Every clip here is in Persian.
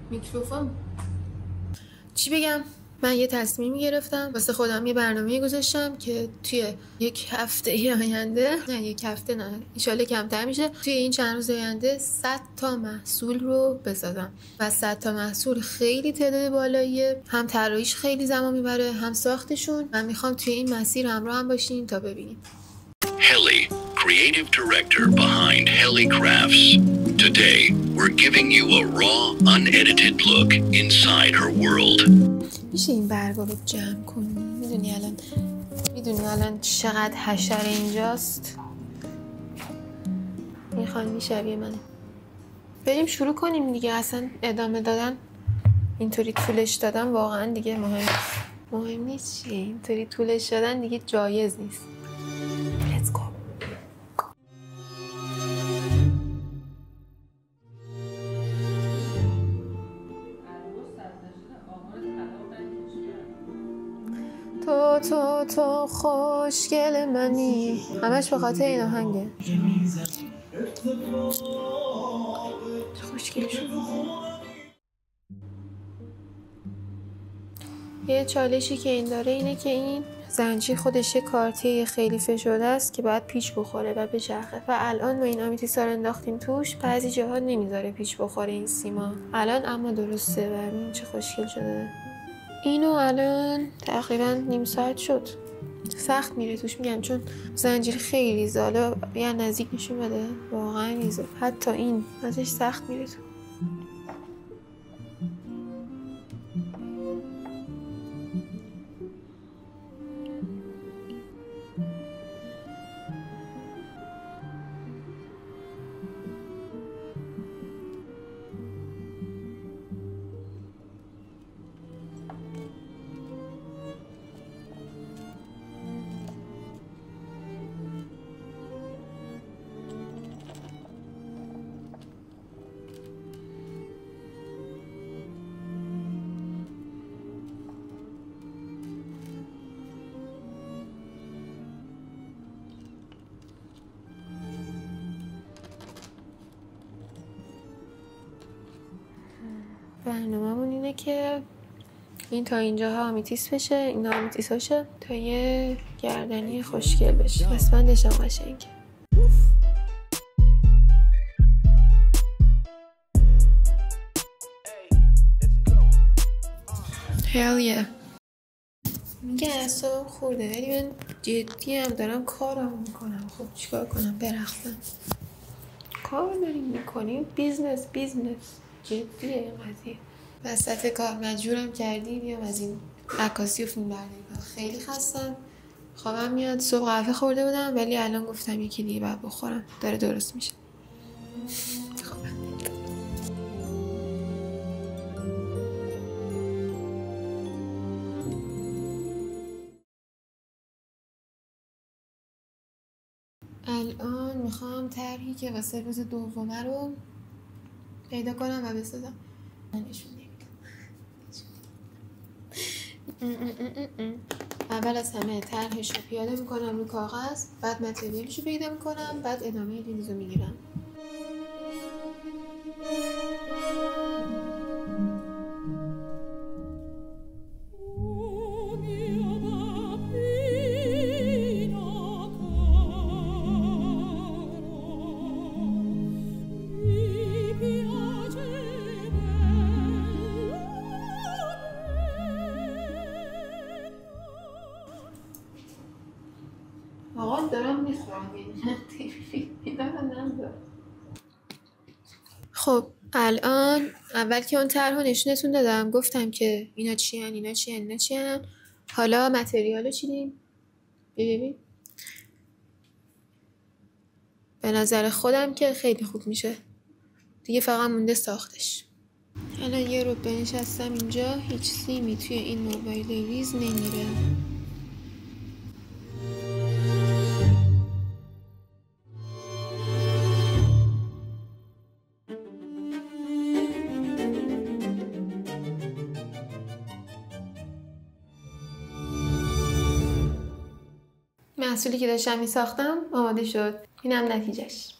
میکروفون چی بگم؟ من یه تصمیمی گرفتم واسه خودم، یه برنامه گذاشتم که توی یک هفته آینده، نه یک هفته نه، انشالله کمتر میشه، توی این چند روز آینده 100 تا محصول رو بسازم و 100 تا محصول خیلی تعداد بالاییه، هم طراحیش خیلی زمان میبره هم ساختشون. من میخوام توی این مسیر همراه هم باشین تا ببینیم. Helly, creative director behind Helly Crafts. Today, we're giving you a raw, unedited look inside her world. میشه این برگا رو جمع کنی؟ میدونی الان چقدر حشره اینجاست؟ این خانمی شبیه منه. بریم شروع کنیم دیگه. اصلا ادامه دادن اینطوری طولش دادن واقعا دیگه مهم نیست چیه. اینطوری طولش دادن دیگه جایز نیست. Let's go. تو خوشگل منی. همش به خاطر این آهنگه. خوشگل شد. یه چالشی که این داره اینه که این زنجیر خودش یه کارتیه خیلی فشرده است که باید پیچ بخوره و بچرخه و الان ما این آمیتیسا رو انداختیم توش، بعضی جاها نمیذاره پیچ بخوره این سیما. الان اما درسته و ببین چه خوشگل شده. اینو الان تقریبا نیم ساعت شد. سخت میره توش، میگم چون زنجیر خیلی زاله. یا نزدیک نشون بده، واقعا میزه. حتی این ازش سخت میره تو. برنامه‌مون اینه که این تا اینجاها آمیتیس بشه، این آمیتیس باشه تا یه گردنی خوشگل بشه. دستبندش هم قشنگه. Hell yeah. میگه اعصابم خورده ولی من جدی هم دارم کارم میکنم. خب چیکار کنم؟ برقصم. کار داریم میکنیم. بیزنس جدیه این قضیه. وسط کار مجبورم کردی بیام از این عکاسی و فیلم برداری کنم. خیلی خستم، خوابم میاد. صبح قهوه خورده بودم ولی الان گفتم یکی دیگه باید بخورم. داره درست میشه. الان میخوام طرحی که واسه روز دومه رو پیدا کنم و بسازم. نشون اول از همه طرحش رو پیاده میکنم رو کاغذ، بعد متریالش رو پیدا میکنم، بعد ادامه لینز رو میگیرم. آقا دارم میخورم. خب الان اول که اون طرح رو نشونتون دادم، گفتم که اینا چی هن. حالا متریال رو چیدیم. ببین به نظر خودم که خیلی خوب میشه دیگه، فقط مونده ساختش. الان یه رو بنشستم اینجا، هیچ سیمی توی این موبایل ریز نمیره. محصولی که داشتم میساختم آماده شد. اینم نتیجهش.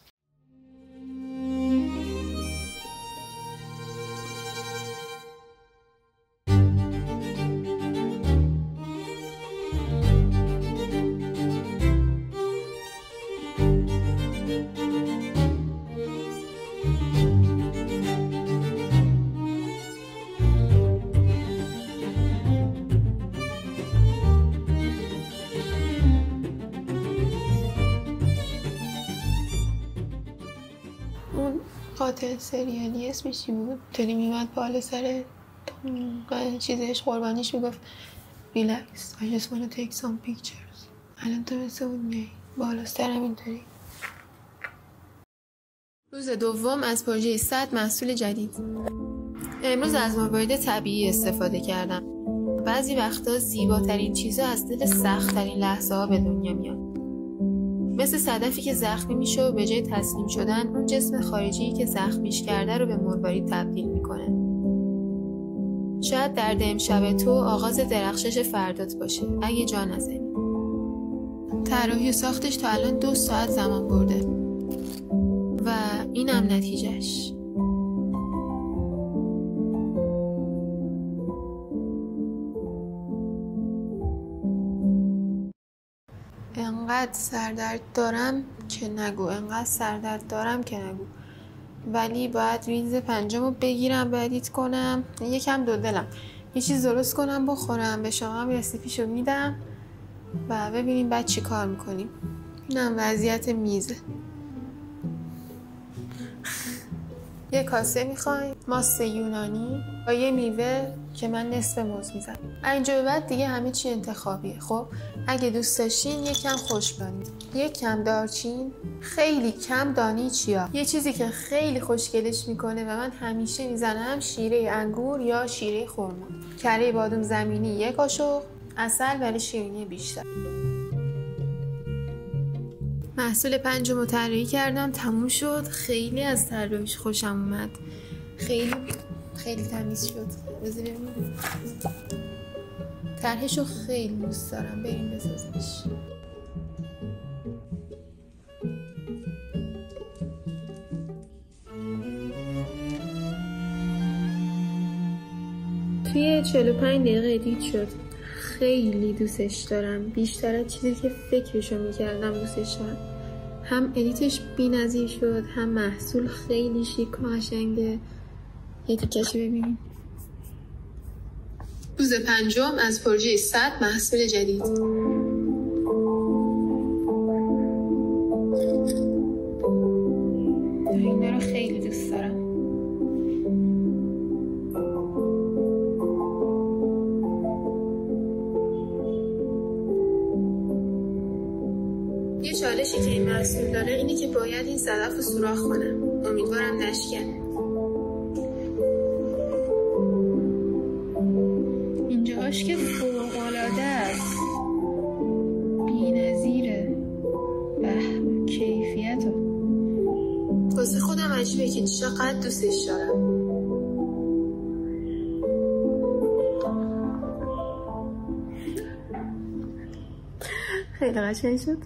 اون قاتل سریالی اسمش چی بود؟ تونی میمد بالا سر چیزش قربانیش میگفت ریلکس I just wanna take some pictures. الان تو مثل اون میای بالا سرم اینطوری. روز دوم از پروژه 100 محصول جدید. امروز از موارد طبیعی استفاده کردم. بعضی وقتا زیباترین چیزا از دل سخت‌ترین لحظه‌ها به دنیا میاد. مثل صدفی که زخمی میشه و به جای تسلیم شدن اون جسم خارجی که زخمیش کرده رو به مروارید تبدیل میکنه. شاید درد امشب تو آغاز درخشش فردات باشه اگه جا نزنی. طراحی و ساختش تا الان 2 ساعت زمان برده و اینم نتیجهش. انقدر سردرد دارم که نگو، ولی باید ریز 5 رو بگیرم ادیت کنم. یکم دو دلم یه چیز درست کنم بخورم، به شما هم رسیپیشو میدم و ببینیم بعد چی کار میکنیم. اینم وضعیت میزه. یه کاسه میخوایم ماست یونانی با یه میوه که من نصف موز میزم. اینجا به بعد دیگه همه چی انتخابیه. خب اگه دوست داشتین یکم خوشبانی، یکم دارچین، خیلی کم دانی چیا. یه چیزی که خیلی خوشگلش میکنه و من همیشه میزنم شیره انگور یا شیره خرما. کره بادوم زمینی 1 قاشق، عسل برای شیرینی بیشتر. محصول 5 رو طراحی کردم، تموم شد. خیلی از طراحیش خوشم اومد. خیلی تمیز شد. بذار ببینیم. طرحشو خیلی دوست دارم. بریم بسازیمش. توی 45 دقیقه ادیت شد. خیلی دوستش دارم، بیشتر از چیزی که فکرشو میکردم دوستش دارم. هم ادیتش بی‌نظیر شد، هم محصول خیلی شیک و قشنگه. یه تیکه‌شو ببینیم. روز 5 از پروژه 100 محصول جدید. اینا رو خیلی دوست دارم. یه چالشی که این محصول داره اینه که باید این صدف رو سوراخ کنم. امیدوارم نشکنه. اینجاهاش که فوق‌العاده است. بی‌نظیره. به کیفیت رو. واسه خودم عجیبه که چقدر دوستش دارم. خیلی قشنگ شد.